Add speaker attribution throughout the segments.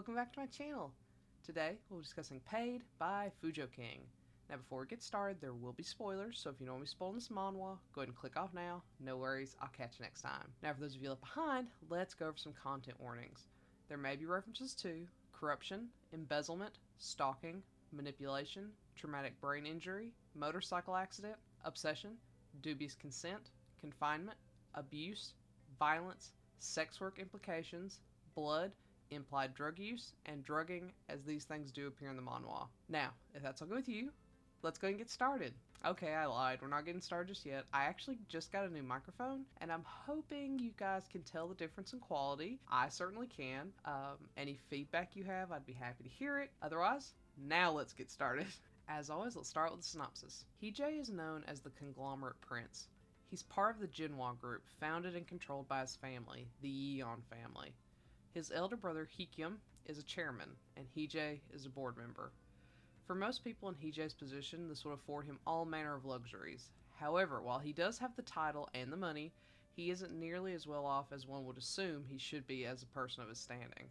Speaker 1: welcome back to my channel. Today, we'll be discussing Paid by Fujoking. Now before we get started, there will be spoilers, so if you don't want me spoiling this manhwa, go ahead and click off now. No worries, I'll catch you next time. Now for those of you left behind, let's go over some content warnings. There may be references to corruption, embezzlement, stalking, manipulation, traumatic brain injury, motorcycle accident, obsession, dubious consent, confinement, abuse, violence, sex work implications, blood, implied drug use, and drugging, as these things do appear in the manhwa. Now, if that's all good with you, let's go and get started. Okay, I lied. We're not getting started just yet. I actually just got a new microphone, and I'm hoping you guys can tell the difference in quality. I certainly can. Any feedback you have, I'd be happy to hear it. Otherwise, now let's get started. As always, let's start with the synopsis. Heejae is known as the Conglomerate Prince. He's part of the Jinhwa group, founded and controlled by his family, the Yeon family. His elder brother, Heekyum, is a chairman, and Heejae is a board member. For most people in Heejae's position, this would afford him all manner of luxuries. However, while he does have the title and the money, he isn't nearly as well off as one would assume he should be as a person of his standing,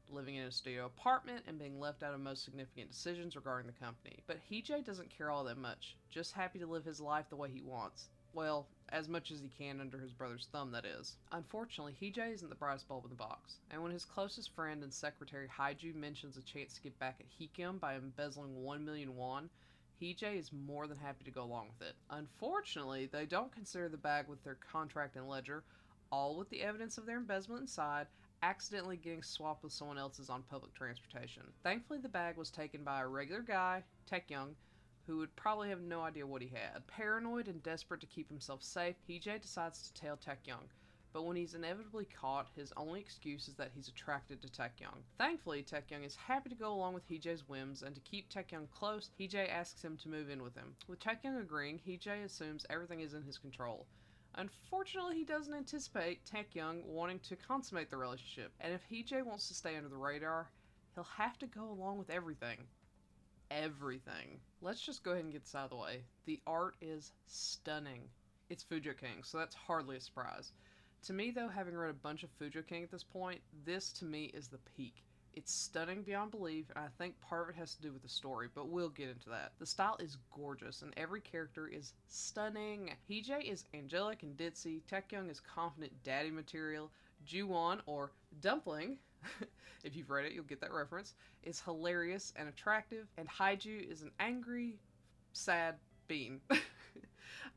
Speaker 1: living in a studio apartment and being left out of most significant decisions regarding the company. But Heejae doesn't care all that much, just happy to live his life the way he wants. Well, as much as he can under his brother's thumb, that is. Unfortunately, Heejae isn't the brightest bulb in the box, and when his closest friend and secretary Haiju mentions a chance to get back at Heekyum by embezzling 1 million won, Heejae is more than happy to go along with it. Unfortunately, they don't consider the bag with their contract and ledger, all with the evidence of their embezzlement inside, accidentally getting swapped with someone else's on public transportation. Thankfully, the bag was taken by a regular guy, Taekyung, who would probably have no idea what he had. Paranoid and desperate to keep himself safe, Heejae decides to tail Taekyung, but when he's inevitably caught, his only excuse is that he's attracted to Taekyung. Thankfully, Taekyung is happy to go along with Heejae's whims, and to keep Taekyung close, Heejae asks him to move in with him. With Taekyung agreeing, Heejae assumes everything is in his control. Unfortunately, he doesn't anticipate Taekyung wanting to consummate the relationship, and if Heejae wants to stay under the radar, he'll have to go along with everything. Everything. Let's just go ahead and get this out of the way. The art is stunning. It's Fujoking, so that's hardly a surprise. To me, though, having read a bunch of Fujoking at this point, this to me is the peak. It's stunning beyond belief, and I think part of it has to do with the story, but we'll get into that. The style is gorgeous, and every character is stunning. Heejae is angelic and ditzy, Taekyung is confident daddy material, Juwon, or Dumpling, if you've read it, you'll get that reference, is hilarious and attractive, and Haiju is an angry, sad bean.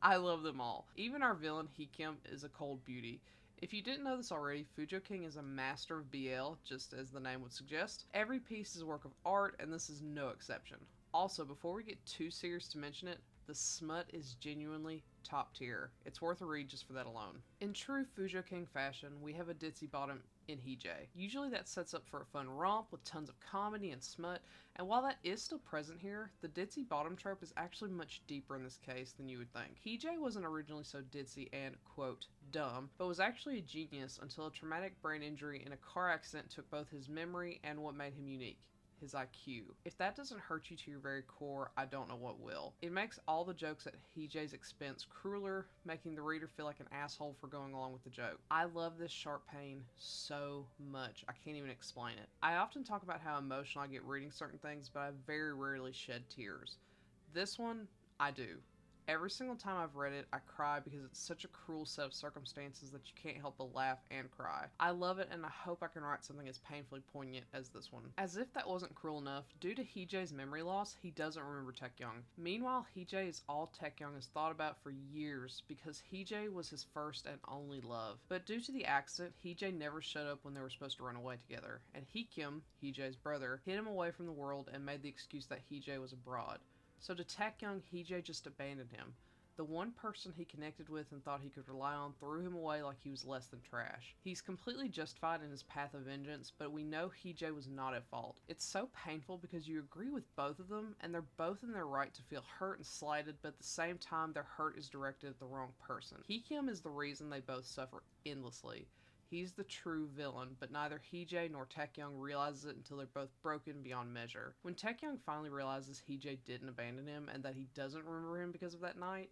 Speaker 1: I love them all. Even our villain, Heekyum, is a cold beauty. If you didn't know this already, Fujoking is a master of BL, just as the name would suggest. Every piece is a work of art, and this is no exception. Also, before we get too serious to mention it, the smut is genuinely top tier. It's worth a read just for that alone. In true Fujoking fashion, we have a ditzy bottom in Heejae. Usually that sets up for a fun romp with tons of comedy and smut, and while that is still present here, the ditzy bottom trope is actually much deeper in this case than you would think. Heejae wasn't originally so ditzy and, quote, dumb, but was actually a genius until a traumatic brain injury in a car accident took both his memory and what made him unique. His IQ. If that doesn't hurt you to your very core, I don't know what will. It makes all the jokes at Heejae's expense crueler, making the reader feel like an asshole for going along with the joke. I love this sharp pain so much, I can't even explain it. I often talk about how emotional I get reading certain things, but I very rarely shed tears. This one, I do. Every single time I've read it, I cry because it's such a cruel set of circumstances that you can't help but laugh and cry. I love it, and I hope I can write something as painfully poignant as this one. As if that wasn't cruel enough, due to Heejae's memory loss, he doesn't remember Taekyung. Meanwhile, Heejae is all Taekyung has thought about for years because Heejae was his first and only love. But due to the accident, Heejae never showed up when they were supposed to run away together, and Heekyum, Heejae's brother, hid him away from the world and made the excuse that Heejae was abroad. So to Taekyung, Heejae just abandoned him. The one person he connected with and thought he could rely on threw him away like he was less than trash. He's completely justified in his path of vengeance, but we know Heejae was not at fault. It's so painful because you agree with both of them, and they're both in their right to feel hurt and slighted, but at the same time their hurt is directed at the wrong person. Heekyum is the reason they both suffer endlessly. He's the true villain, but neither Heejae nor Taekyung realizes it until they're both broken beyond measure. When Taekyung finally realizes Heejae didn't abandon him and that he doesn't remember him because of that night,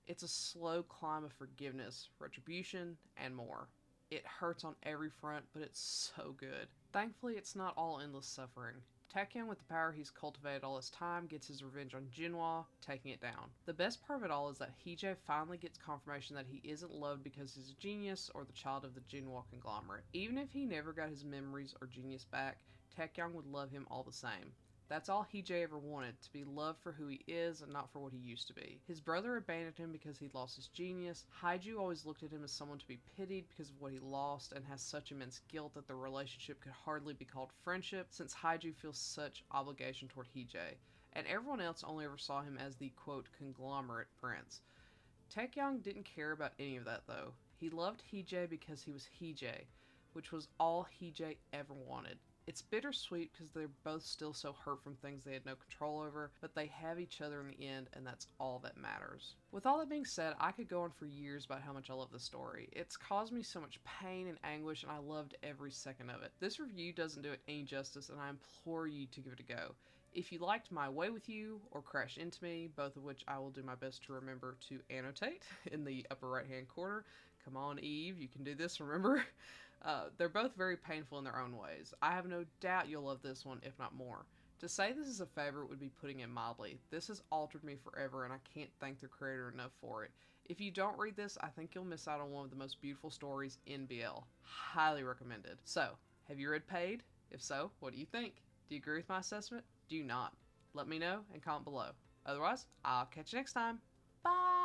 Speaker 1: it's a slow climb of forgiveness, retribution, and more. It hurts on every front, but it's so good. Thankfully, it's not all endless suffering. Taekyung, with the power he's cultivated all his time, gets his revenge on Jinhwa, taking it down. The best part of it all is that Heejay finally gets confirmation that he isn't loved because he's a genius or the child of the Jinhwa conglomerate. Even if he never got his memories or genius back, Taekyung would love him all the same. That's all Heejay ever wanted, to be loved for who he is and not for what he used to be. His brother abandoned him because he lost his genius. Haiju always looked at him as someone to be pitied because of what he lost and has such immense guilt that the relationship could hardly be called friendship since Haiju feels such obligation toward Heejay. And everyone else only ever saw him as the quote conglomerate prince. Taekyung didn't care about any of that though. He loved Heejay because he was Heejay, which was all Heejay ever wanted. It's bittersweet because they're both still so hurt from things they had no control over, but they have each other in the end, and that's all that matters. With all that being said, I could go on for years about how much I love this story. It's caused me so much pain and anguish, and I loved every second of it. This review doesn't do it any justice, and I implore you to give it a go. If you liked My Way With You or Crash Into Me, both of which I will do my best to remember to annotate in the upper right hand corner. Come on, Eve, you can do this, remember? They're both very painful in their own ways. I have no doubt you'll love this one, if not more. To say this is a favorite would be putting it mildly. This has altered me forever, and I can't thank the creator enough for it. If you don't read this, I think you'll miss out on one of the most beautiful stories in BL. Highly recommended. So, have you read Paid? If so, what do you think? Do you agree with my assessment? Do you not? Let me know and comment below. Otherwise, I'll catch you next time. Bye!